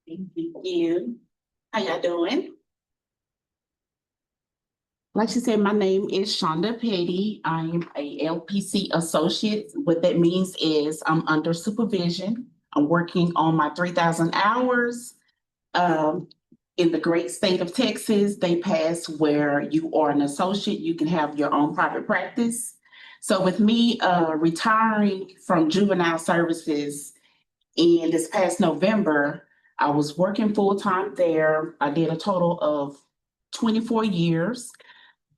Thank you. How y'all doing? Like she said, my name is Shaunda Petty. I'm a LPC associate. What that means is I'm under supervision. I'm working on my 3,000 hours. Um, in the great state of Texas, they passed where you are an associate, you can have your own private practice. So with me retiring from juvenile services in this past November, I was working full time there. I did a total of 24 years.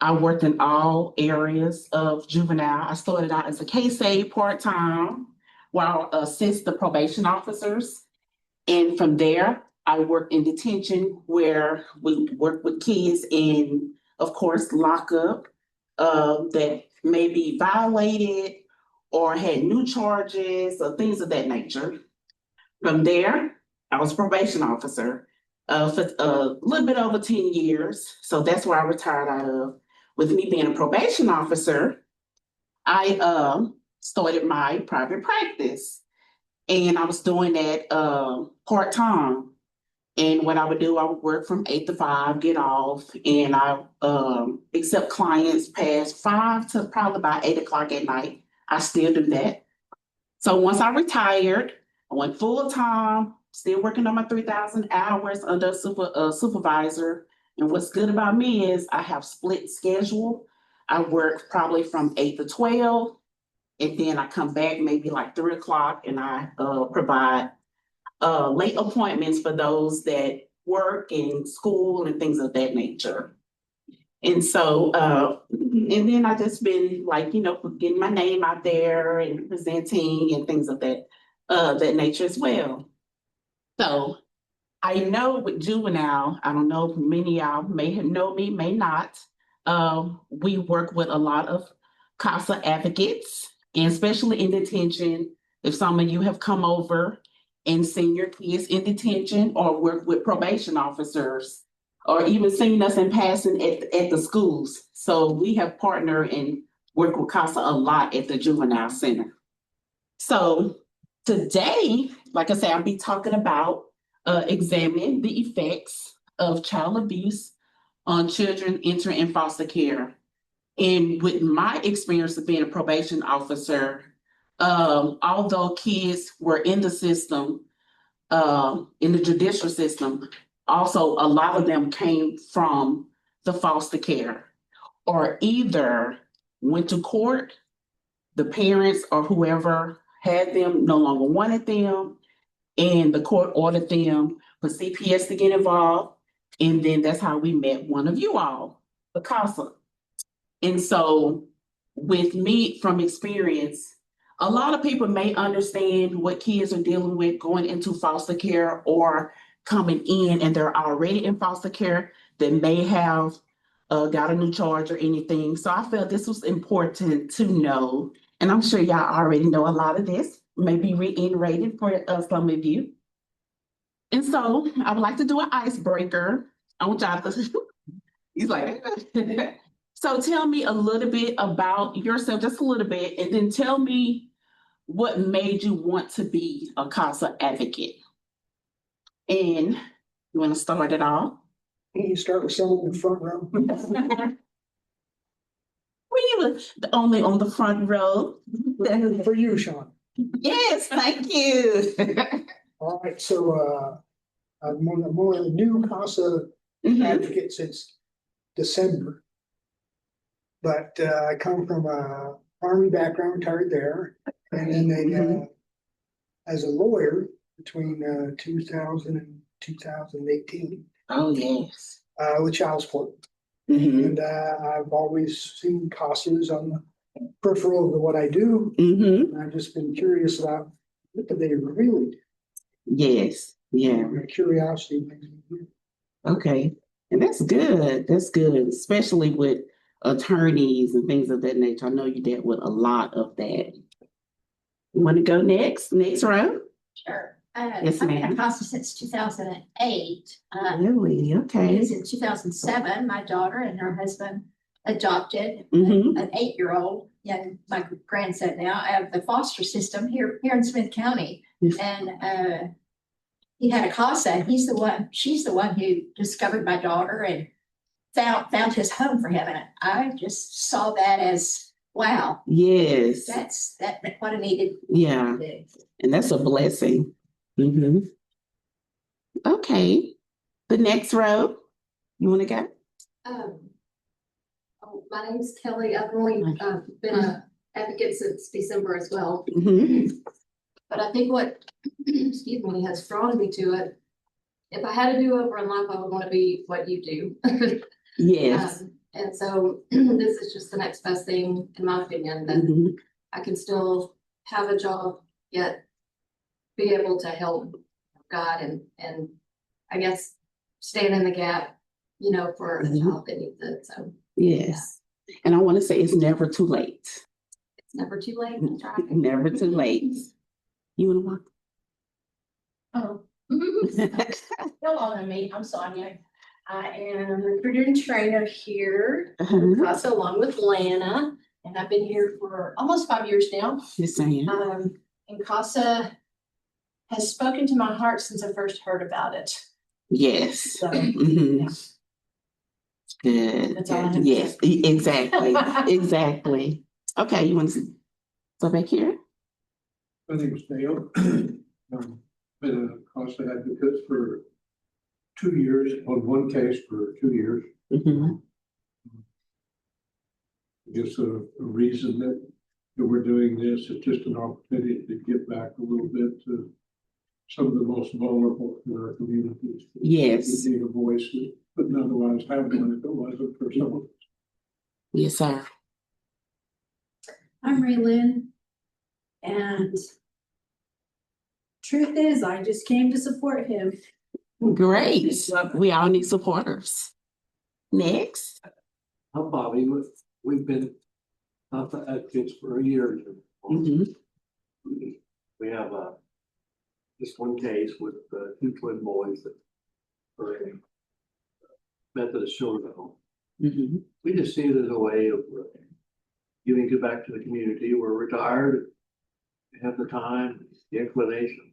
I worked in all areas of juvenile. I started out as a CASA part time while I assist the probation officers. And from there, I worked in detention where we work with kids in, of course, lockup that may be violated or had new charges or things of that nature. From there, I was probation officer for a little bit over 10 years. So that's where I retired out of. With me being a probation officer, I started my private practice and I was doing that part time. And what I would do, I would work from 8 to 5, get off, and I accept clients past 5 to probably about 8 o'clock at night. I still do that. So once I retired, I went full time, still working on my 3,000 hours under a supervisor. And what's good about me is I have split schedule. I work probably from 8 to 12, and then I come back maybe like 3 o'clock, and I provide late appointments for those that work in school and things of that nature. And so, and then I just been like, getting my name out there and presenting and things of that nature as well. So I know with juvenile, I don't know if many of y'all may have know me, may not. We work with a lot of CASA advocates, and especially in detention. If some of you have come over and seen your kids in detention or work with probation officers, or even seen us in passing at the schools. So we have partnered and worked with CASA a lot at the juvenile center. So today, like I said, I'll be talking about examining the effects of child abuse on children entering in foster care. And with my experience of being a probation officer, although kids were in the system, in the judicial system, also a lot of them came from the foster care or either went to court, the parents or whoever had them no longer wanted them, and the court ordered them for CPS to get involved. And then that's how we met one of you all, the CASA. And so, with me from experience, a lot of people may understand what kids are dealing with going into foster care or coming in and they're already in foster care that may have got a new charge or anything. So I felt this was important to know. And I'm sure y'all already know a lot of this, maybe reiterated for some of you. And so I would like to do an icebreaker. I want y'all to, he's like, so tell me a little bit about yourself, just a little bit, and then tell me what made you want to be a CASA advocate. And you want to start it off? You start with someone in the front row. Well, you were only on the front row. For you, Sean. Yes, thank you. All right, so I'm one of the new CASA advocate since December. But I come from a Army background, retired there. And then they, as a lawyer between 2000 and 2018. Oh, yes. With child support. And I've always seen CASAs on the peripheral of what I do. And I've just been curious about what do they really do? Yes. Yeah. Curiosity. Okay. And that's good. That's good, especially with attorneys and things of that nature. I know you dealt with a lot of that. You want to go next? Next round? Sure. Yes, I've been ma'am. at CASA since 2008. Really? Okay. In 2007, my daughter and her husband adopted Mm-hmm. an 8-year-old, and my grandson now, out of the foster system here in Smith County. Yes. And he had a CASA, and she's the one who discovered my daughter and found his home for him. And I just saw that as, wow, Yes. that's what I needed. Yeah. And that's a blessing. Mm-hmm. Okay. The next row. You want to go? My name's Kelly. I've only been an advocate since December as well. Mm-hmm. But I think what, excuse me, has drawn me to it, if I had a do-over in life, I would want to be what you do. Yes. And so this is just the next best thing, in my opinion, that I can still have a job, yet be able to help God and I guess stand in the gap, you know, for a child that needs it. So yes. Yeah. And I want to say it's never too late. It's never too late. Never too late. You want to walk? Oh. Hello, I'm Sonia. I am a recruiter and trainer here in CASA along with Lana, and I've been here for almost 5 years now. Yes, I am. And CASA has spoken to my heart since I first heard about it. Yes. So, yeah. Good. That's all I have. Yes, exactly. Exactly. Okay, you want to go back here? My name is Dale. Been a CASA advocate for 2 years, on one case for 2 years. I guess a reason that we're doing this is just an opportunity to give back a little bit to some of the most vulnerable in our communities. Yes. We need a voice that wouldn't otherwise have one if it wasn't for someone. Yes, sir. I'm Ray Lynn, and truth is, I just came to support him. Great. We all need supporters. Next. I'm Bobby. We've been advocates for a year. We have just one case with 2 twin boys that are in Methodist children's home. We just see it as a way of giving it back to the community. We're retired, we have the time, the inclination.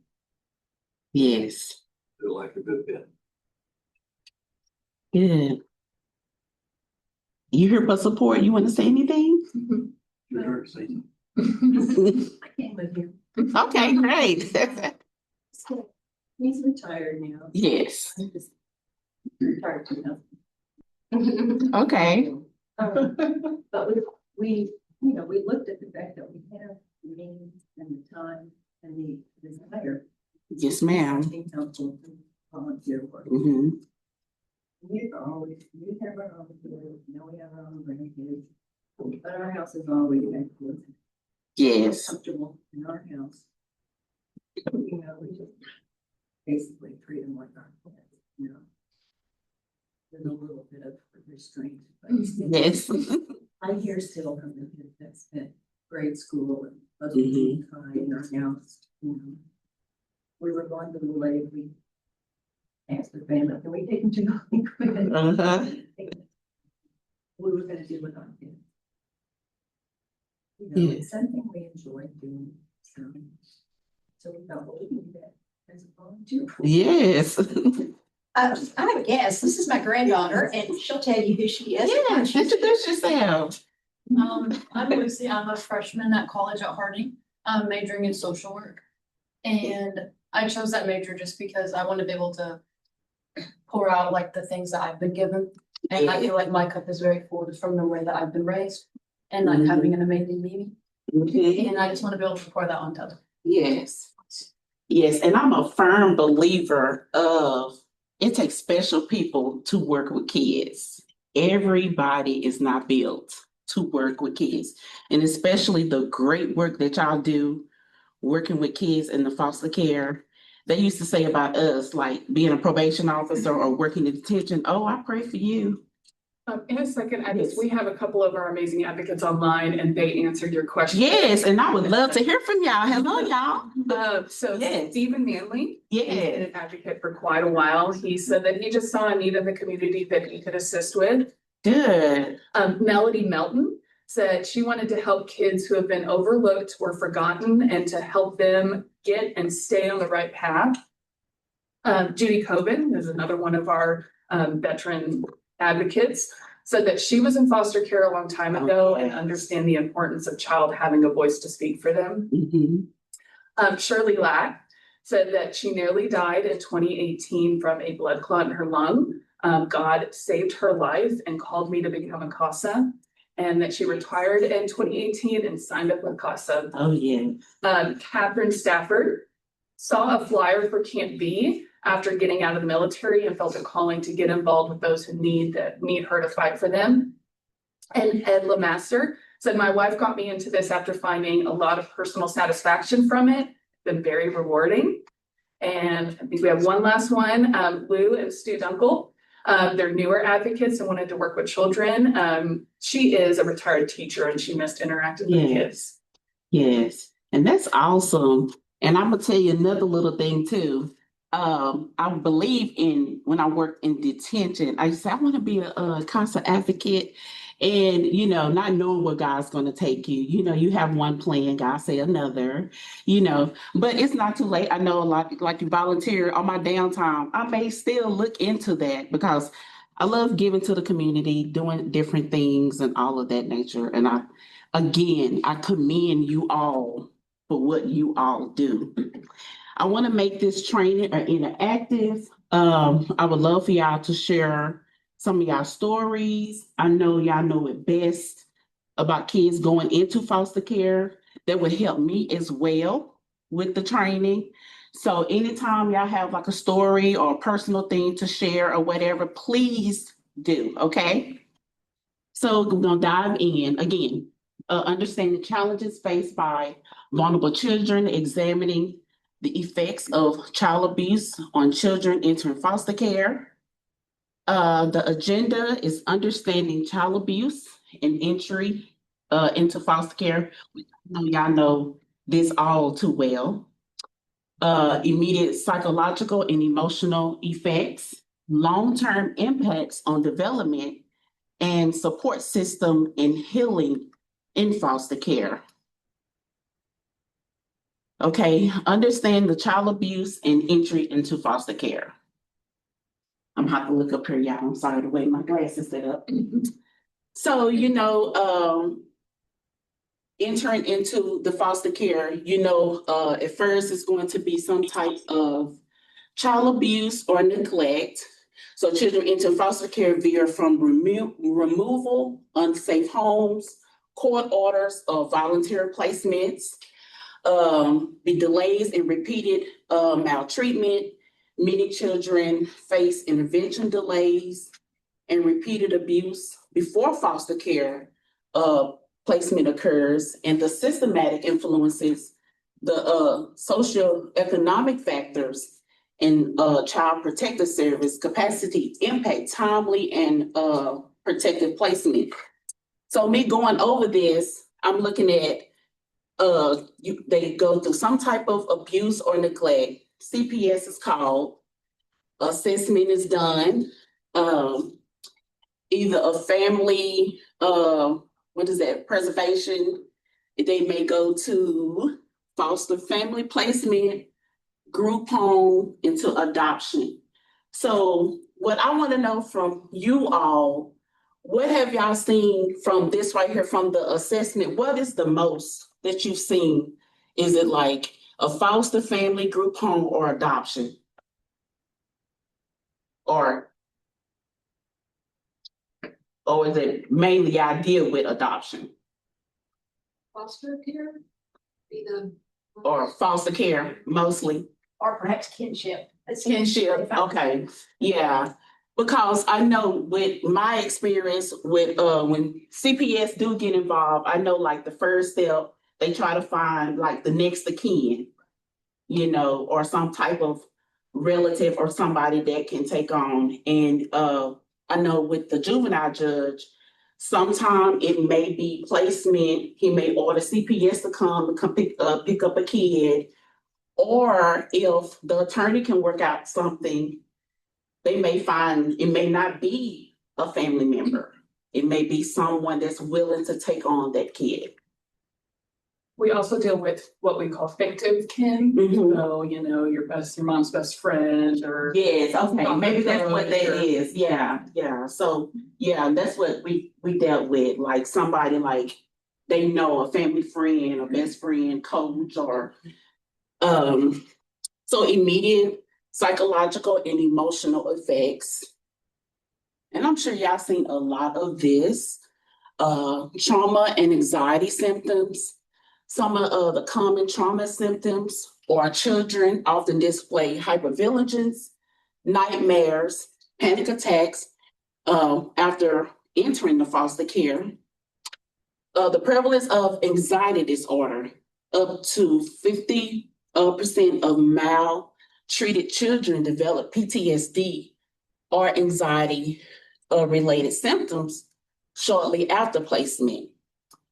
Yes. Feel like a good bit. Good. You here for support? You want to say anything? Your turn to say something. I came with him. Okay, great. He's retired now. Yes. I'm just retired too now. Okay. But we, you know, we looked at the fact that we have the means and the time and the desire. Yes, ma'am. Being helpful to volunteer work. We have our own kids, you know, we have our own grandkids, but our house is always excellent. Yes. Comfortable in our house. You know, we just basically treat them like our kids, you know. There's a little bit of restraint, but Yes. I hear still from the kids that spent grade school and other time in our house, you know. We were going to the lake, we asked the family, can we take them to the lake? We were gonna do with our kids. You know, it's something we enjoy doing. So we thought, well, we can do that as a volunteer. Yes. I have a guess. This is my granddaughter, and she'll tell you who she is. Yeah, introduce yourself. I'm Lucy. I'm a freshman at college at Harding. I'm majoring in social work. And I chose that major just because I want to be able to pour out like the things that I've been given. And I feel like my cup is very full from the way that I've been raised and like having an amazing baby. And I just want to be able to pour that on others. Yes. Yes. And I'm a firm believer of it takes special people to work with kids. Everybody is not built to work with kids. And especially the great work that y'all do working with kids in the foster care. They used to say about us, like being a probation officer or working in detention, oh, I pray for you. In a second, we have a couple of our amazing advocates online and they answered your question. Yes, and I would love to hear from y'all. Hello, y'all. Stephen Manley has been Yeah. an advocate for quite a while. He said that he just saw a need in the community that he could assist with. Good. Melody Melton said she wanted to help kids who have been overlooked or forgotten and to help them get and stay on the right path. Judy Coben is another one of our veteran advocates, said that she was in foster care a long time ago and understand the importance of child having a voice to speak for them. Shirley Lack said that she nearly died in 2018 from a blood clot in her lung. God saved her life and called me to become a CASA, and that she retired in 2018 and signed up with CASA. Oh, yeah. Catherine Stafford saw a flyer for Camp B after getting out of the military and felt a calling to get involved with those who need her to fight for them. And Ed Lemaster said, my wife got me into this after finding a lot of personal satisfaction from it. It's been very rewarding. And I think we have one last one, Lou and Stu Dunkel. They're newer advocates and wanted to work with children. She is a retired teacher and she missed interacting with kids. Yes, and that's awesome. And I'm gonna tell you another little thing too. I believe in when I worked in detention, I said I want to be a CASA advocate. And not knowing where God's going to take you, you have one plan, God say another, but it's not too late. I know a lot, like you volunteer on my downtime, I may still look into that because I love giving to the community, doing different things and all of that nature. And I commend you all for what you all do. I want to make this training interactive. I would love for y'all to share some of y'all stories. I know y'all know it best about kids going into foster care. That would help me as well with the training. So anytime y'all have like a story or a personal thing to share or whatever, please do, okay? So we're gonna dive in again. Understanding challenges faced by vulnerable children, examining the effects of child abuse on children entering foster care. The agenda is understanding child abuse and entry into foster care. Y'all know this all too well. Immediate psychological and emotional effects, long-term impacts on development and support system and healing in foster care. Okay, understand the child abuse and entry into foster care. I'm gonna have to look up here, y'all. I'm sorry the way my glasses set up. So, entering into the foster care, at first it's going to be some type of child abuse or neglect. So children enter foster care via from removal, unsafe homes, court orders, or voluntary placements, the delays and repeated maltreatment. Many children face intervention delays and repeated abuse before foster care placement occurs, and the systematic influences, the socioeconomic factors and child protective service capacity impact timely and protective placement. So me going over this, I'm looking at they go through some type of abuse or neglect. CPS is called, assessment is done, either a family, preservation. They may go to foster family placement, group home, into adoption. So what I want to know from you all, what have y'all seen from this right here, from the assessment? What is the most that you've seen? Is it like a foster family, group home, or adoption? Or is it mainly I deal with adoption? Foster care, be the. Or foster care mostly? Or perhaps kinship. Kinship, okay, yeah. Because I know with my experience with when CPS do get involved, I know like the first step, they try to find like the next of kin, or some type of relative or somebody that can take on. And I know with the juvenile judge, sometimes it may be placement. He may order CPS to come pick up a kid. Or if the attorney can work out something, they may find it may not be a family member. It may be someone that's willing to take on that kid. We also deal with what we call fictive kin. Mhm. So, your mom's best friend or. Yes, okay, maybe that's what that Or- is, yeah, so, yeah, that's what we dealt with, like somebody like they know a family friend or best friend, coach, or, so immediate psychological and emotional effects. And I'm sure y'all seen a lot of this, trauma and anxiety symptoms. Some of the common trauma symptoms are children often display hypervigilance, nightmares, panic attacks after entering the foster care. The prevalence of anxiety disorder, up to 50% of maltreated children develop PTSD or anxiety related symptoms shortly after placement.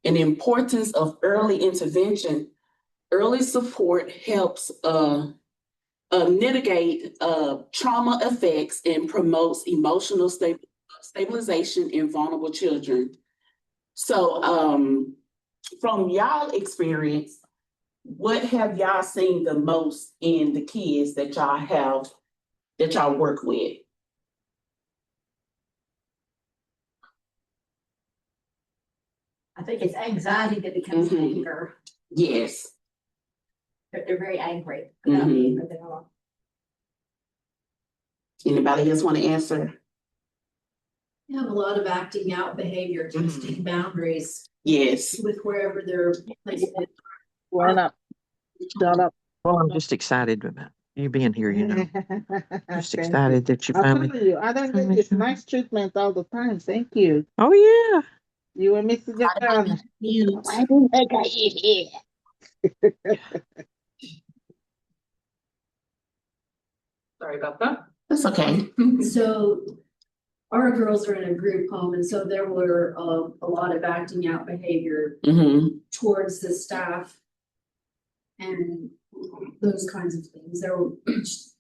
And the importance of early intervention, early support helps mitigate trauma effects and promotes emotional stabilization in vulnerable children. So, from y'all experience, what have y'all seen the most in the kids that y'all work with? I think it's anxiety that becomes Mhm. anger. Yes. They're very angry. Mhm. But they are. Anybody else want to answer? You have a lot of acting out behavior, testing boundaries Yes. with wherever they're placed. Shut up. Shut up. Well, I'm just excited about you being here, Just Thank excited that you I'm finally. telling you, I don't get this nice treatment all the time. Thank you. Oh, yeah. You and Mrs. Jackson. Mute. Sorry about that. That's okay. So our girls are in a group home, and so there were a lot of acting out behavior Mm-hmm. towards the staff and those kinds of things. There were,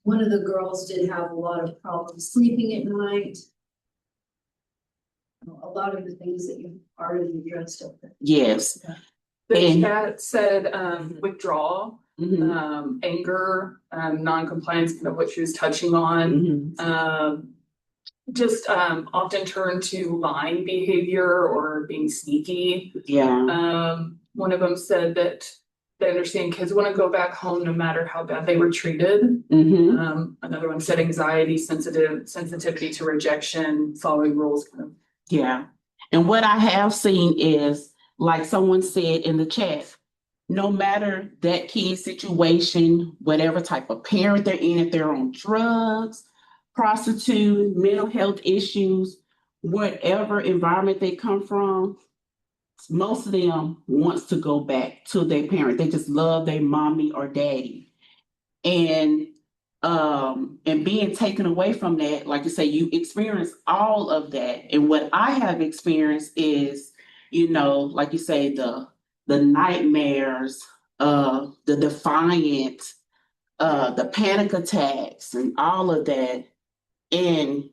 one of the girls did have a lot of problems sleeping at night. A lot of the things that you've already addressed. Yes. The And- chat said withdrawal, Mm-hmm. anger, non-compliance, kind of what she was touching on. Mm-hmm. Just often turn to lying behavior or being sneaky. Yeah. One of them said that they understand kids want to go back home no matter how bad they were treated. Mm-hmm. Another one said anxiety, sensitivity to rejection, following rules, kind of. Yeah. And what I have seen is, like someone said in the chat, no matter that kid's situation, whatever type of parent they're in, if they're on drugs, prostitute, mental health issues, whatever environment they come from, most of them wants to go back to their parent. They just love their mommy or daddy. And being taken away from that, like you say, you experience all of that. And what I have experienced is, like you say, the nightmares, the defiant, the panic attacks and all of that. And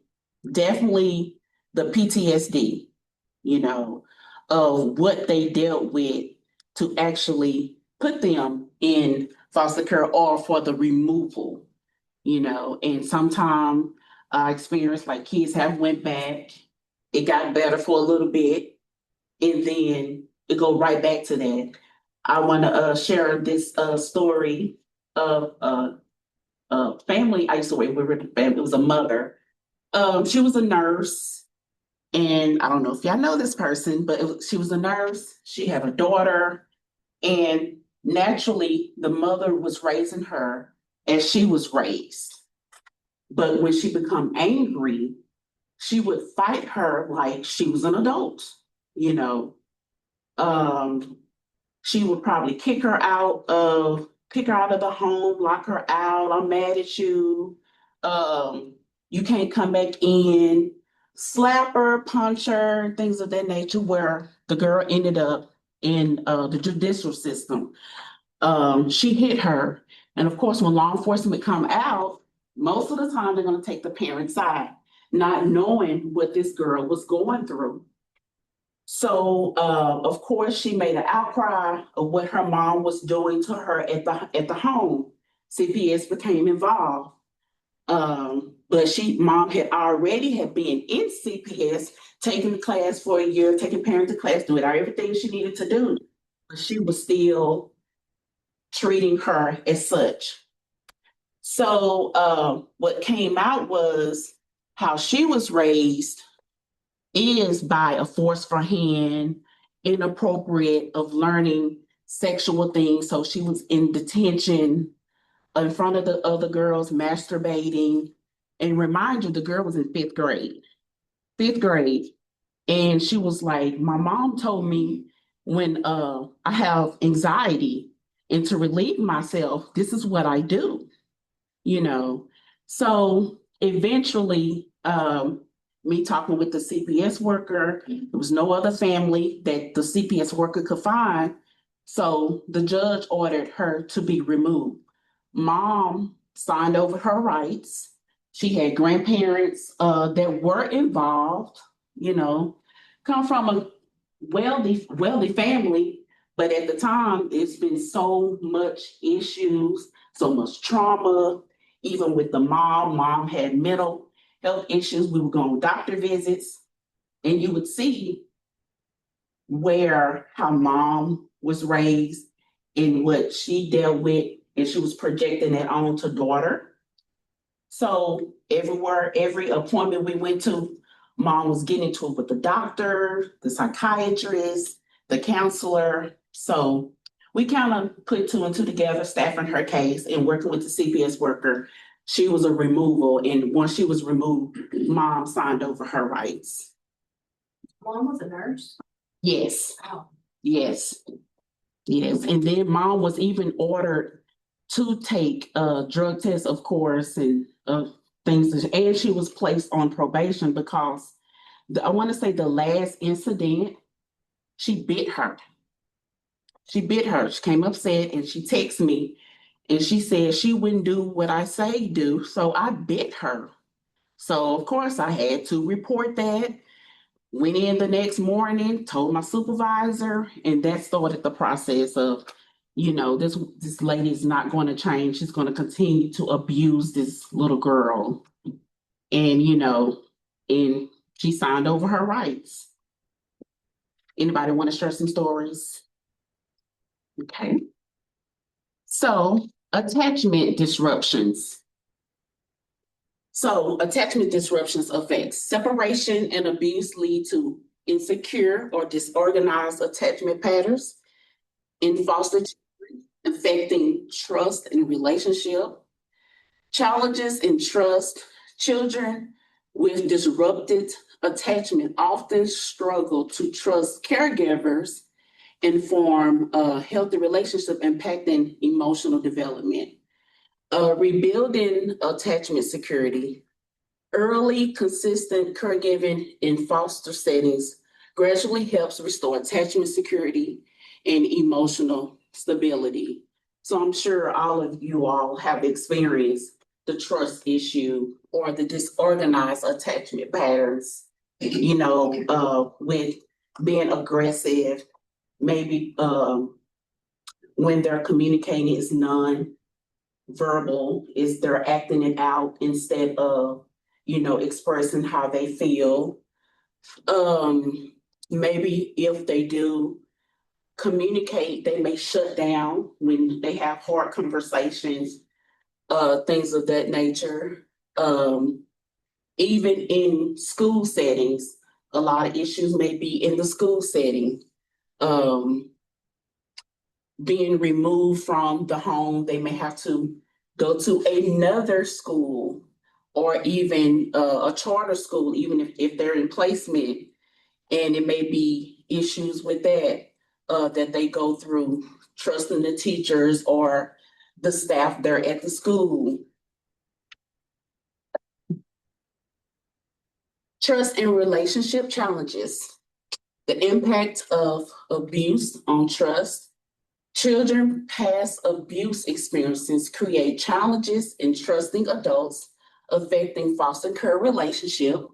definitely the PTSD, of what they dealt with to actually put them in foster care or for the removal, and sometimes I experienced like kids have went back, it got better for a little bit, and then it go right back to that. I want to share this story of a family I used to work with. It was a mother. She was a nurse, and I don't know if y'all know this person, but she was a nurse. She had a daughter, and naturally, the mother was raising her as she was raised. But when she become angry, she would fight her like she was an adult, you know. She would probably kick her out of the home, lock her out. I'm mad at you. You can't come back in, slap her, punch her, things of that nature, where the girl ended up in the judicial system. She hit her. And of course, when law enforcement come out, most of the time they're going to take the parent's side, not knowing what this girl was going through. So, of course, she made an outcry of what her mom was doing to her at the home. CPS became involved. But mom had already had been in CPS, taking the class for a year, taking parenting class, doing everything she needed to do. But she was still treating her as such. So, what came out was how she was raised is by a forceful hand, inappropriate of learning sexual things. So she was in detention in front of the other girls, masturbating. And remind you, the girl was in fifth grade. Fifth grade. And she was like, my mom told me when I have anxiety and to relieve myself, this is what I do, you know. So eventually, me talking with the CPS worker, there was no other family that the CPS worker could find. So the judge ordered her to be removed. Mom signed over her rights. She had grandparents that were involved, you know, come from a wealthy family, but at the time it's been so much issues, so much trauma, even with the mom had mental health issues. We would go on doctor visits, and you would see how mom was raised and what she dealt with, and she was projecting that on to daughter. So every appointment we went to, mom was getting into it with the doctor, the psychiatrist, the counselor. So we kind of put two and two together, staffing her case and working with the CPS worker. She was a removal, and once she was removed, mom signed over her rights. Mom was a nurse? Yes. Wow. Yes. Yes. And then mom was even ordered to take drug tests, of course, and things. And she was placed on probation because I want to say the last incident, she bit her. She bit her. She came upset and she texted me and she said she wouldn't do what I say do. So I bit her. So, of course, I had to report that. Went in the next morning, told my supervisor, and that started the process of, this lady is not going to change. She's going to continue to abuse this little girl. And, and she signed over her rights. Anybody want to share some stories? Okay. So, attachment disruptions. So attachment disruptions affect separation and abuse lead to insecure or disorganized attachment patterns in foster children, affecting trust and relationship. Challenges in trust. Children with disrupted attachment often struggle to trust caregivers and form a healthy relationship impacting emotional development. Rebuilding attachment security. Early, consistent caregiving in foster settings gradually helps restore attachment security and emotional stability. So I'm sure all of you all have experienced the trust issue or the disorganized attachment patterns, with being aggressive, maybe when they're communicating is non-verbal, is they're acting it out instead of expressing how they feel. Maybe if they do communicate, they may shut down when they have hard conversations, things of that nature. Even in school settings, a lot of issues may be in the school setting. Being removed from the home, they may have to go to another school or even a charter school, even if they're in placement, and it may be issues with that that they go through, trusting the teachers or the staff there at the school. Trust and relationship challenges. The impact of abuse on trust. Children past abuse experiences create challenges in trusting adults, affecting foster care relationship.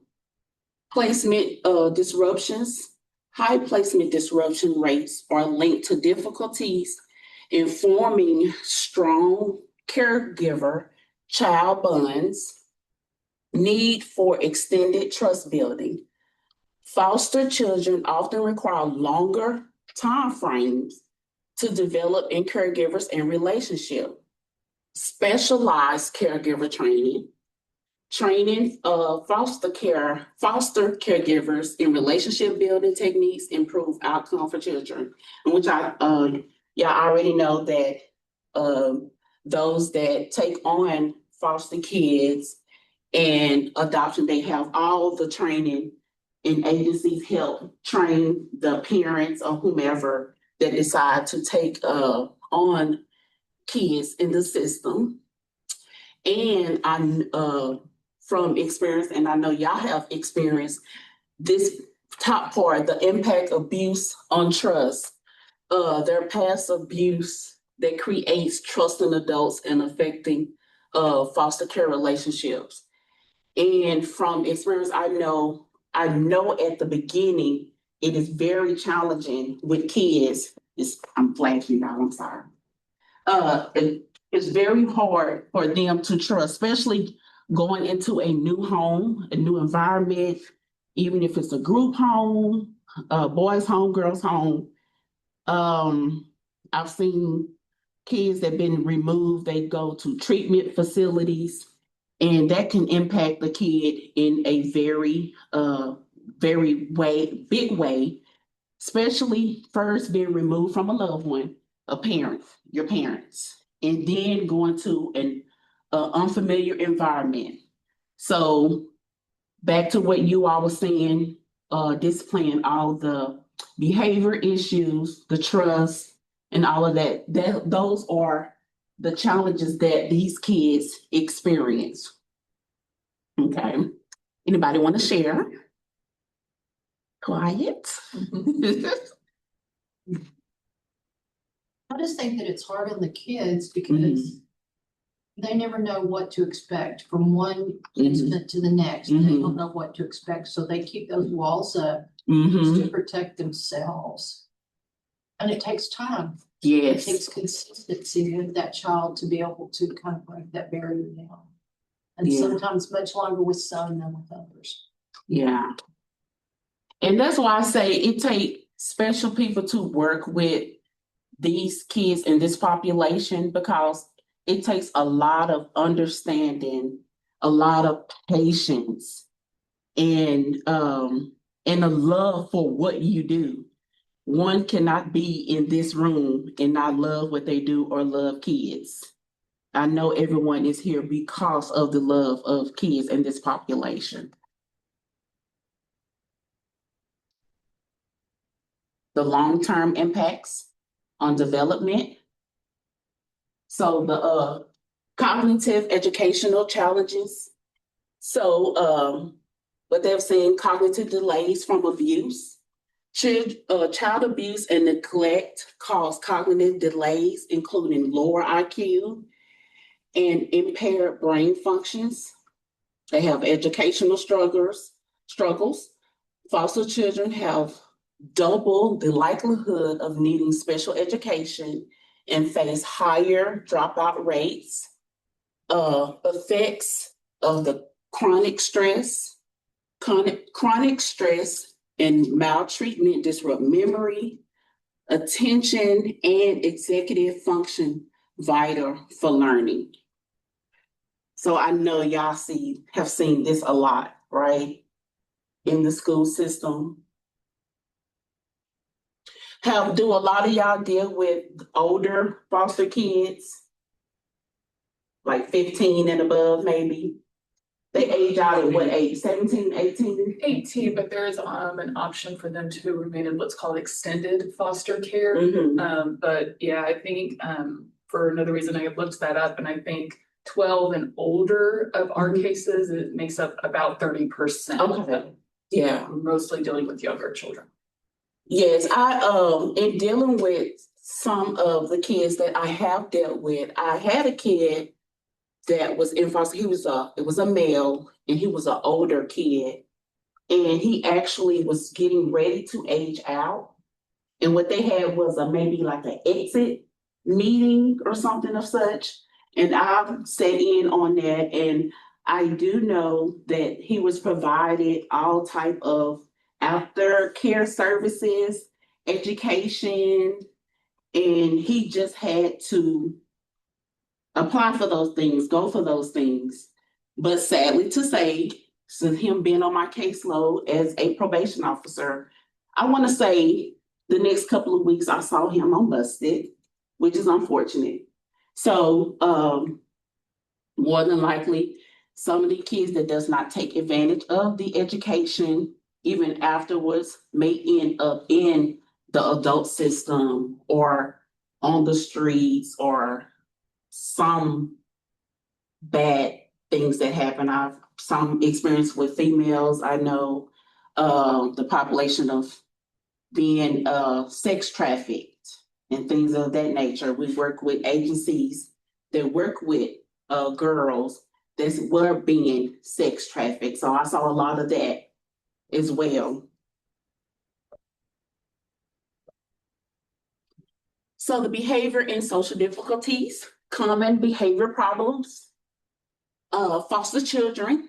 Placement disruptions. high placement disruption rates are linked to difficulties in forming strong caregiver-child bonds, need for extended trust building. Foster children often require longer time frames to develop in caregivers and relationship. Specialized caregiver training of foster caregivers in relationship building techniques improve outcome for children. Which I already know that those that take on foster kids and adoption, they have all the training, and agencies help train the parents or whomever that decide to take on kids in the system. And I'm from experience, and I know y'all have experienced this top part, the impact of abuse on trust. Their past abuse that creates trust in adults and affecting foster care relationships. And from experience, I know at the beginning, it is very challenging with kids. I'm flashing now, I'm sorry. It's very hard for them to trust, especially going into a new home, a new environment, even if it's a group home, boys' home, girls' home. I've seen kids that have been removed, they go to treatment facilities, and that can impact the kid in a very big way, especially first being removed from a loved one, a parent, your parents, and then going to an unfamiliar environment. So back to what you all were saying, displaying all the behavior issues, the trust, and all of that, those are the challenges that these kids experience. Okay. Anybody want to share? Quiet. I just think that it's hard on the kids because they never know what to expect from one incident to the next. They don't know what to expect, so they keep those walls up just to protect themselves. And it takes time. Yes. It takes consistency of that child to be able to kind of break that barrier down. And sometimes much longer with some than with others. Yeah. And that's why I say it takes special people to work with these kids in this population, because it takes a lot of understanding, a lot of patience, and a love for what you do. One cannot be in this room and not love what they do or love kids. I know everyone is here because of the love of kids in this population. The long-term impacts on development. So the cognitive educational challenges. So what they've seen, cognitive delays from abuse. Child abuse and neglect cause cognitive delays, including lower IQ and impaired brain functions. They have educational struggles. Foster children have double the likelihood of needing special education and face higher dropout rates. Effects of the chronic stress and maltreatment disrupt memory, attention, and executive function, vital for learning. So I know y'all have seen this a lot, right? In the school system. Do a lot of y'all deal with older foster kids? Like 15 and above, maybe? They age out at what age? 17, 18? 18, but there is an option for them to remain in what's called extended foster care. But yeah, I think for another reason I looked that up, and I think 12 and older of our cases, it makes up about 30% of them. Yeah. We're mostly dealing with younger children. Yes, in dealing with some of the kids that I have dealt with, I had a kid that was in foster. It was a male, and he was an older kid. and he actually was getting ready to age out. And what they had was maybe like an exit meeting or something of such. And I sat in on that, and I do know that he was provided all type of aftercare services, education, and he just had to apply for those things, go for those things. But sadly to say, since him being on my caseload as a probation officer, I want to say the next couple of weeks I saw him on busted, which is unfortunate. So more than likely, some of the kids that does not take advantage of the education, even afterwards, may end up in the adult system or on the streets or some bad things that happen. I've some experience with females. I know the population of being sex trafficked and things of that nature. We work with agencies that work with girls that were being sex trafficked. So I saw a lot of that as well. So the behavior and social difficulties, common behavior problems, foster children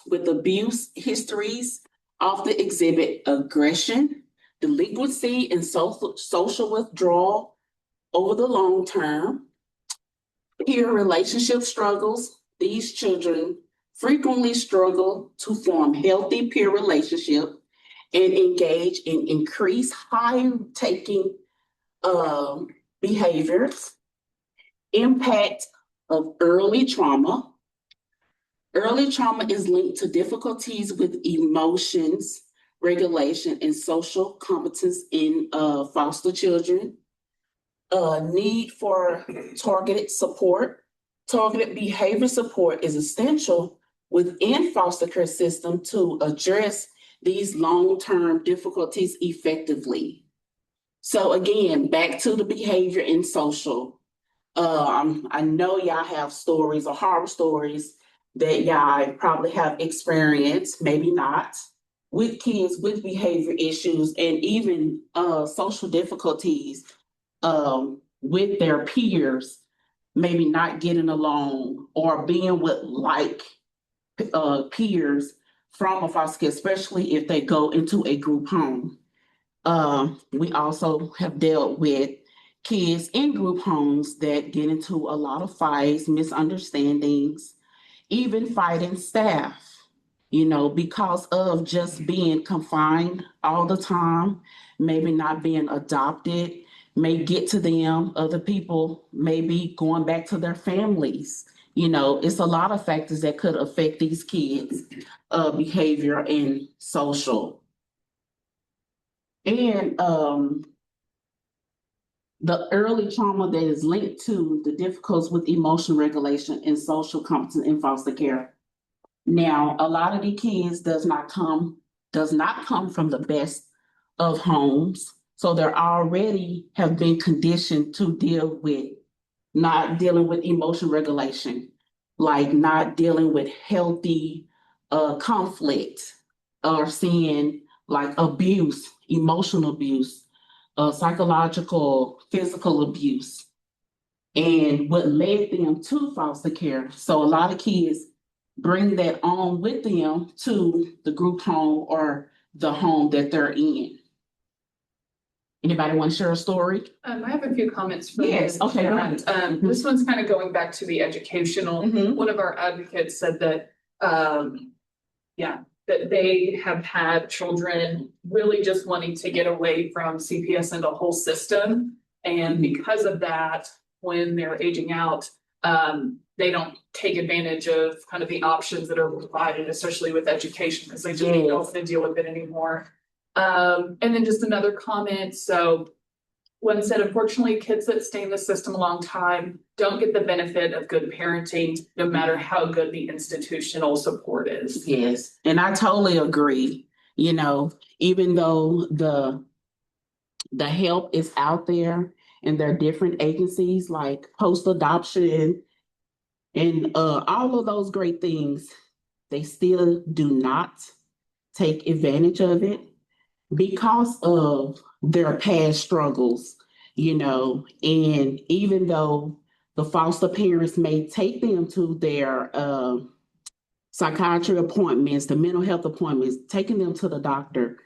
with abuse histories often exhibit aggression, delinquency, and social withdrawal over the long term. Peer relationship struggles. These children frequently struggle to form healthy peer relationships and engage in increased high-taking behaviors. Impact of early trauma. Early trauma is linked to difficulties with emotions, regulation, and social competence in foster children. Need for targeted support. Targeted behavior support is essential within foster care system to address these long-term difficulties effectively. So again, back to the behavior and social. I know y'all have stories or horror stories that y'all probably have experienced, maybe not, with kids with behavior issues and even social difficulties with their peers, maybe not getting along or being with peers from a foster care, especially if they go into a group home. We also have dealt with kids in group homes that get into a lot of fights, misunderstandings, even fighting staff, because of just being confined all the time, maybe not being adopted, may get to them, other people may be going back to their families. It's a lot of factors that could affect these kids' behavior and social. And the early trauma that is linked to the difficulties with emotional regulation and social competence in foster care. Now, a lot of the kids does not come from the best of homes. So they already have been conditioned to deal with not dealing with emotional regulation, like not dealing with healthy conflict or seeing like abuse, emotional abuse, psychological, physical abuse, and what led them to foster care. So a lot of kids bring that on with them to the group home or the home that they're in. Anybody want to share a story? I have a few comments. From Yes, okay, go ahead. This one's kind of going back to the educational. One of our advocates said that, that they have had children really just wanting to get away from CPS and the whole system. And because of that, when they're aging out, they don't take advantage of kind of the options that are provided, especially with education, because they just don't want to deal with it anymore. And then just another comment. So one said, unfortunately, kids that stay in the system a long time don't get the benefit of good parenting, no matter how good the institutional support is. Yes, and I totally agree. Even though the help is out there and there are different agencies like post-adoption and all of those great things, they still do not take advantage of it because of their past struggles, and even though the foster parents may take them to their psychiatry appointments, the mental health appointments, taking them to the doctor,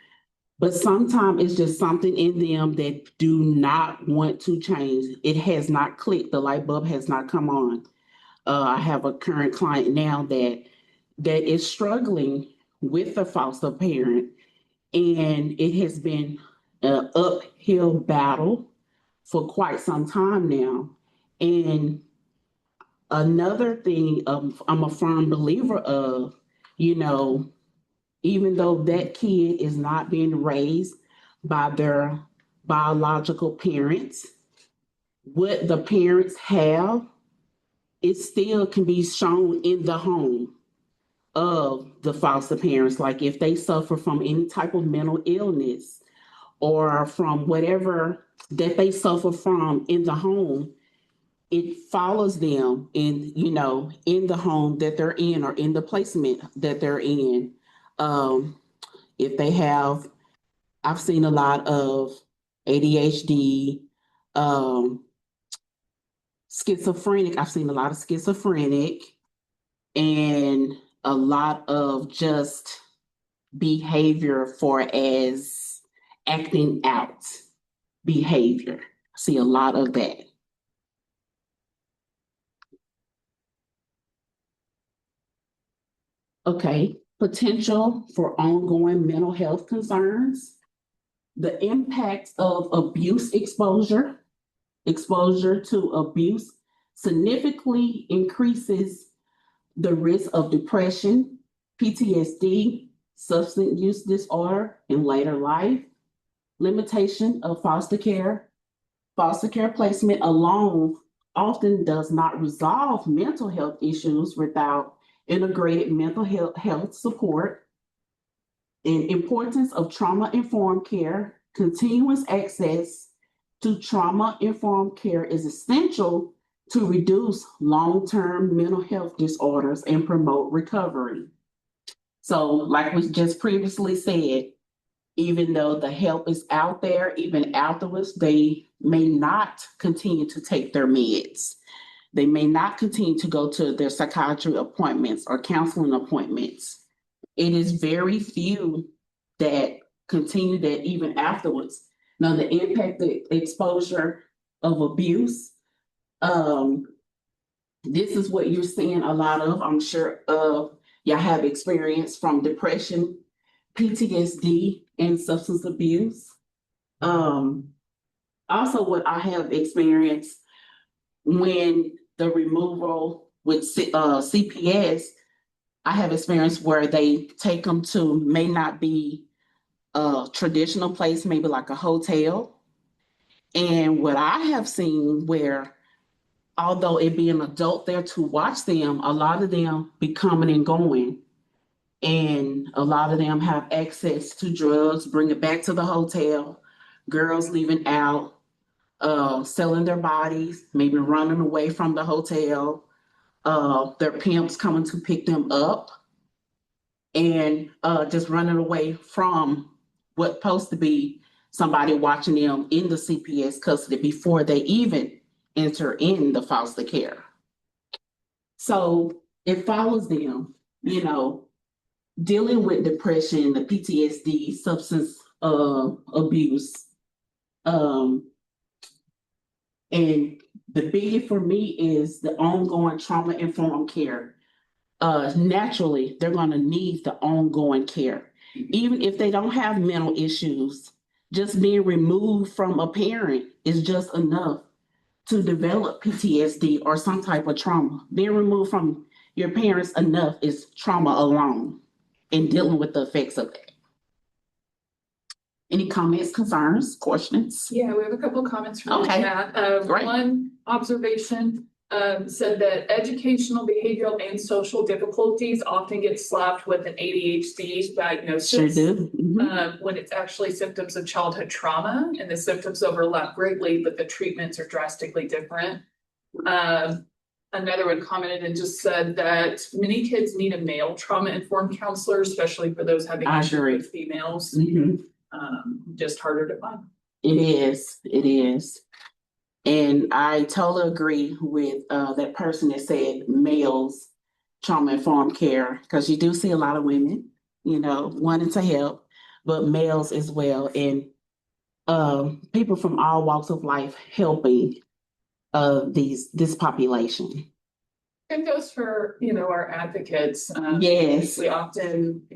but sometimes it's just something in them that do not want to change. It has not clicked. The light bulb has not come on. I have a current client now that is struggling with a foster parent, and it has been an uphill battle for quite some time now. And another thing, I'm a firm believer of, even though that kid is not being raised by their biological parents, what the parents have, it still can be shown in the home of the foster parents. Like if they suffer from any type of mental illness or from whatever that they suffer from in the home, it follows them in the home that they're in or in the placement that they're in. If they have, I've seen a lot of ADHD, schizophrenic. I've seen a lot of schizophrenic and a lot of just behavior for as acting out behavior. I see a lot of that. Okay, potential for ongoing mental health concerns. The impact of abuse exposure to abuse significantly increases the risk of depression, PTSD, substance use disorder in later life, limitation of foster care. Foster care placement alone often does not resolve mental health issues without integrated mental health support. And importance of trauma-informed care. Continuous access to trauma-informed care is essential to reduce long-term mental health disorders and promote recovery. So, like we just previously said, even though the help is out there, even afterwards, they may not continue to take their meds. They may not continue to go to their psychiatry appointments or counseling appointments. It is very few that continue that even afterwards. Now, the impact, the exposure of abuse, this is what you're seeing a lot of. I'm sure y'all have experience from depression, PTSD, and substance abuse. Also, what I have experienced when the removal with CPS, I have experience where they take them to may not be a traditional place, maybe like a hotel. And what I have seen where, although it be an adult there to watch them, a lot of them be coming and going. And a lot of them have access to drugs, bring it back to the hotel, girls leaving out, selling their bodies, maybe running away from the hotel, their pimps coming to pick them up, and just running away from what's supposed to be somebody watching them in the CPS custody before they even enter in the foster care. So it follows them, dealing with depression, the PTSD, substance abuse. And the biggie for me is the ongoing trauma-informed care. Naturally, they're going to need the ongoing care. Even if they don't have mental issues, just being removed from a parent is just enough to develop PTSD or some type of trauma. Being removed from your parents enough is trauma alone and dealing with the effects of that. Any comments, concerns, questions? Yeah, we have a couple of comments from the Okay, chat. great. One observation said that educational, behavioral, and social difficulties often get slapped with an ADHD diagnosis. Sure do. Mhm. When it's actually symptoms of childhood trauma, and the symptoms overlap greatly, but the treatments are drastically different. Another one commented and just said that many kids need a male trauma-informed counselor, especially for those having I issues agree. with females. Mhm. Just harder to find. It is. And I totally agree with that person that said males trauma-informed care, because you do see a lot of women, wanting to help, but males as well, and people from all walks of life helping this population. It goes for, our advocates. Yes. We often,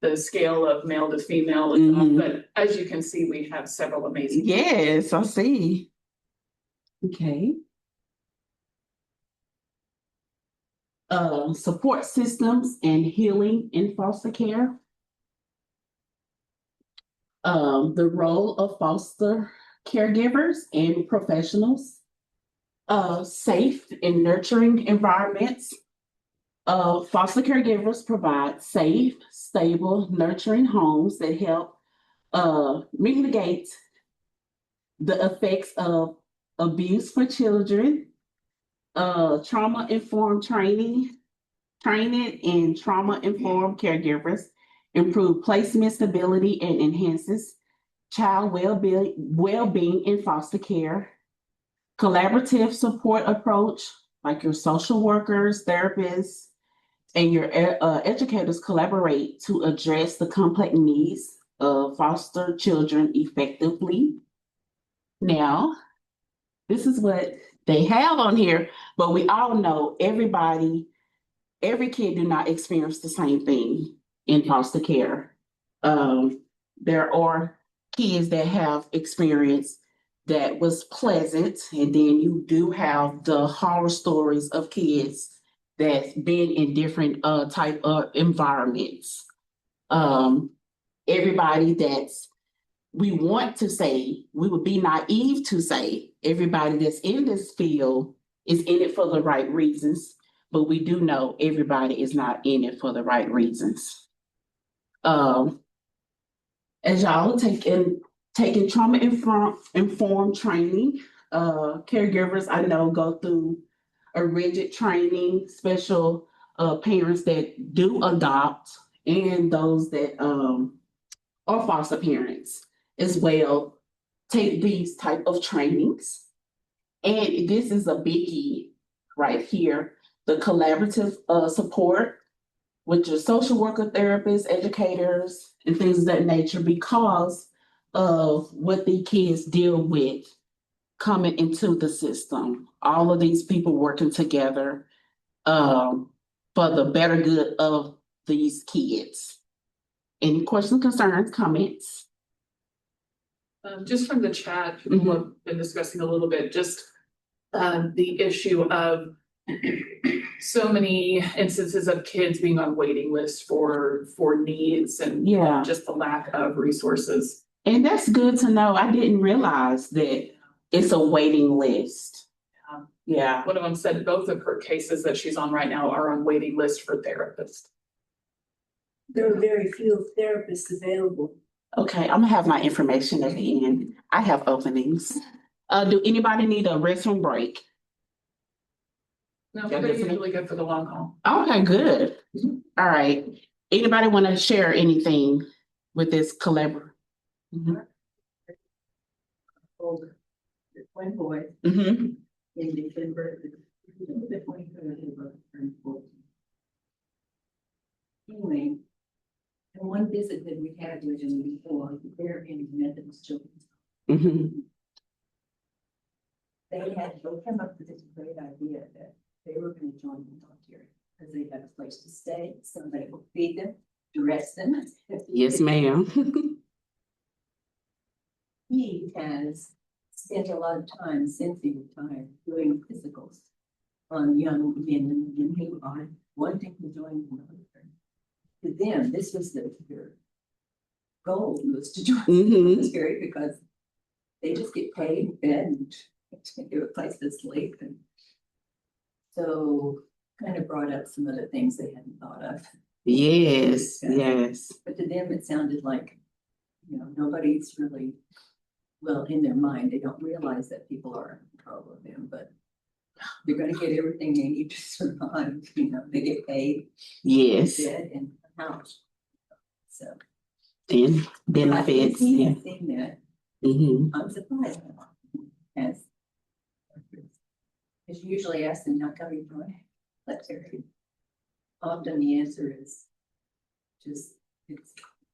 the scale of male to female is off, but as you can see, we have several amazing. Yes, I see. Okay. Support systems and healing in foster care. The role of foster caregivers and professionals. Safe and nurturing environments. Foster caregivers provide safe, stable, nurturing homes that help mitigate the effects of abuse for children, trauma-informed training and trauma-informed caregivers, improve placement stability and enhances child well-being in foster care, collaborative support approach, like your social workers, therapists, and your educators collaborate to address the complex needs of foster children effectively. Now, this is what they have on here, but we all know every kid do not experience the same thing in foster care. There are kids that have experience that was pleasant, and then you do have the horror stories of kids that's been in different type of environments. Everybody we want to say, we would be naive to say everybody that's in this field is in it for the right reasons, but we do know everybody is not in it for the right reasons. As y'all taking trauma-informed training, caregivers I know go through a rigid training, special parents that do adopt, and those that are foster parents as well take these type of trainings. And this is a biggie right here, the collaborative support with your social worker, therapists, educators, and things of that nature, because of what the kids deal with coming into the system. All of these people working together for the better good of these kids. Any questions, concerns, comments? Just from the chat, people have been discussing a little bit, just the issue of so many instances of kids being on waiting lists for needs and just the lack of resources. And that's good to know. I didn't realize that it's a waiting list. Yeah. One of them said both of her cases that she's on right now are on waiting lists for therapists. There are very few therapists available. Okay, I'm gonna have my information at the end. I have openings. Do anybody need a restroom break? No, they're usually good for the long haul. Okay, good. All right. Anybody want to share anything with this collaborative? Twin boys Mm-hmm. in December, the 23rd, they both turned 14. Anyway, and one visit that we had with them before, they're in Methodist Children's. Mm-hmm. They came up with this great idea that they were going to join the volunteering because they had a place to stay, somebody will feed them, dress them. Yes, ma'am. He has spent a lot of time since he retired doing physicals on young men and women who are wanting to join the military. To them, this was their goal, was to join the military because they just get paid and fed and give a place to sleep. And so kind of brought up some other things they hadn't thought of. Yes, yes. But to them, it sounded like, nobody's really, well, in their mind, they don't realize that people are in control of them, but they're gonna get everything they need to survive, they get paid, Yes, bed and a house. So. and benefits, yeah. I've seen that, Mhm. I'm surprised. As. Because you usually ask them, how come you joined? Let's hear it. Often the answer is just, it's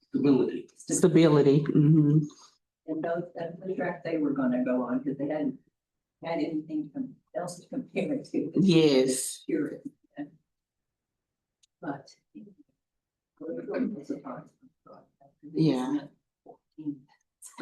Stability. Stability, mhm. and those, that's the track they were gonna go on, because they hadn't had anything else to compare it to. Yes. Pure. But. Yeah.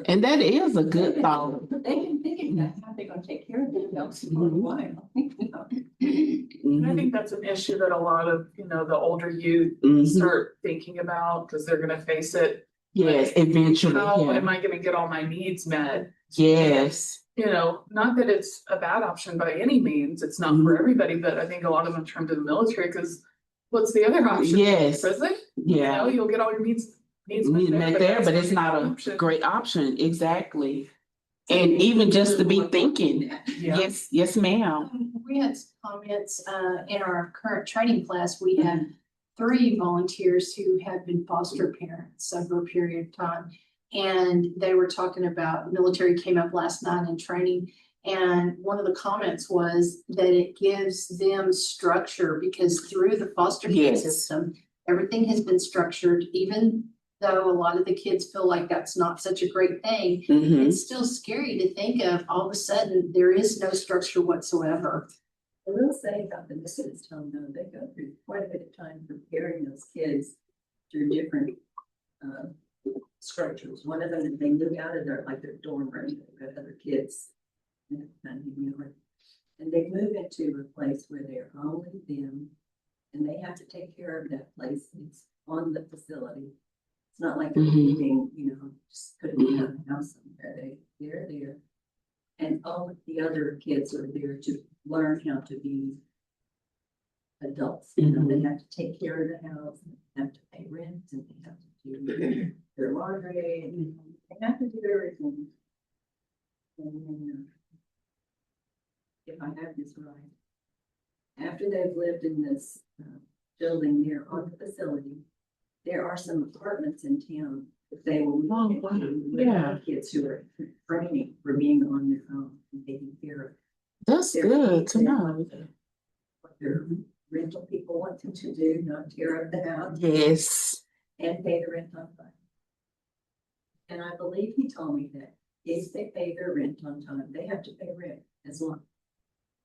And that is a good thought. They can think about how they're gonna take care of themselves for a while. And I Mhm. think that's an issue that a lot of, the older youth Mhm. start thinking about, because they're gonna face it. Yes, eventually, How am yeah. I gonna get all my needs met? Yes, Not that it's a bad option by any means, it's not for everybody, but I think a lot of them turn to the military, because what's the other option? Yes. Prison? yeah. You'll get all your needs Met there, but that's it's not an a option. great option, exactly. And even just to be thinking, Yeah. yes, ma'am. We had some comments, in our current training class, we had 3 volunteers who had been foster parents over a period of time. And they were talking about, military came up last night in training. And one of the comments was that it gives them structure, because through the foster care Yes. system, everything has been structured, even though a lot of the kids feel like that's not such a great thing. Mhm. It's still scary to think of all of a sudden there is no structure whatsoever. I will say about the Mrs. Tom, though, they go through quite a bit of time preparing those kids through different structures. One of them, they move out of their dorm room, they've got other kids. And they move into a place where they're only them, and they have to take care of that place. It's on the facility. It's not like they're Mhm. leaving, just putting them in the house somewhere. They're there. And all of the other kids are there to learn how to be adults. They have to take care of the house, and they have to pay rent, and they have to do their laundry, and they have to do everything. And then, if I have this right, after they've lived in this building there on the facility, there are some apartments in town that they will move into with other kids who are training for being on their own and taking care of. That's good to know. What their rental people want them to do, not tear up the house Yes. and pay the rent on time. And I believe he told me that if they pay their rent on time, they have to pay rent as long.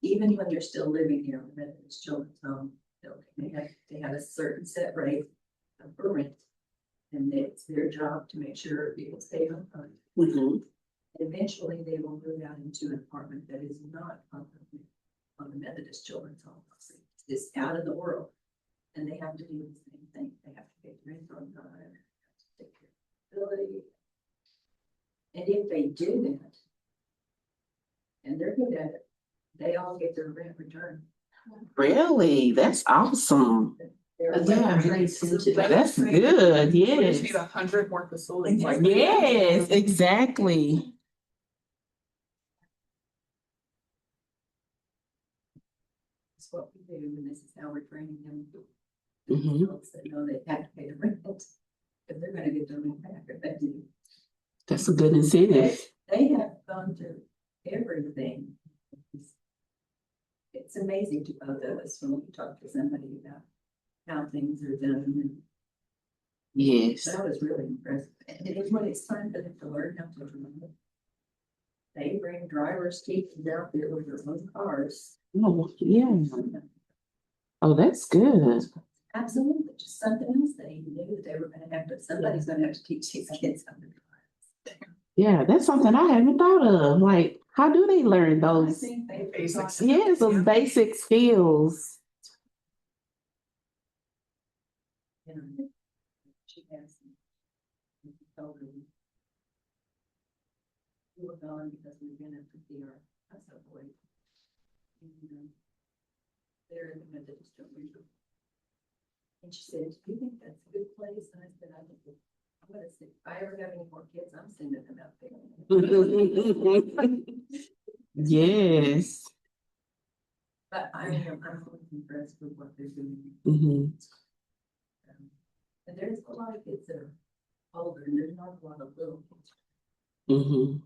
Even when they're still living here, in Methodist Children's Home, they have a certain set rate for rent. And it's their job to make sure people stay on time. Mhm. Eventually, they will move out into an apartment that is not on the Methodist Children's Home. It's out of the world. And they have to do the same thing. They have to pay rent on time, have to take care of the facility. And if they do that, and they're good at it, they all get their rent returned. Really? That's awesome. They're Yeah. Rates into that. That's good, We just need yes. 100 more facilities like that. Yes, exactly. That's what we do, and this is how we're training them. Mhm. Adults that know they have to pay the rent, because they're gonna get their rent back if they do. That's a good incentive. They have gone through everything. It's amazing to both of us when we talk to somebody about how things are done. And Yes. that was really impressive. And it is when it's time for them to learn how to drive. They bring driver's teachers out there with their own cars. Oh, yeah. Oh, that's good. Absolutely, just something else they knew that they were gonna have to, somebody's gonna have to teach these kids how to drive. Yeah, that's something I haven't thought of. Like, how do they learn I those? think they. Basics. Yes, those basic skills. You know, she has. Told her. We were gone because we were gonna see our CASA boy. And they're in the Methodist Children's Home. And she said, do you think that's a good place? And I said, I'm gonna say, if I ever have any more kids, I'm sending them out there. Yes. I'm always impressed with what they're doing. Mhm. And there's a lot of kids that are older, and there's not a lot of little kids. Mhm.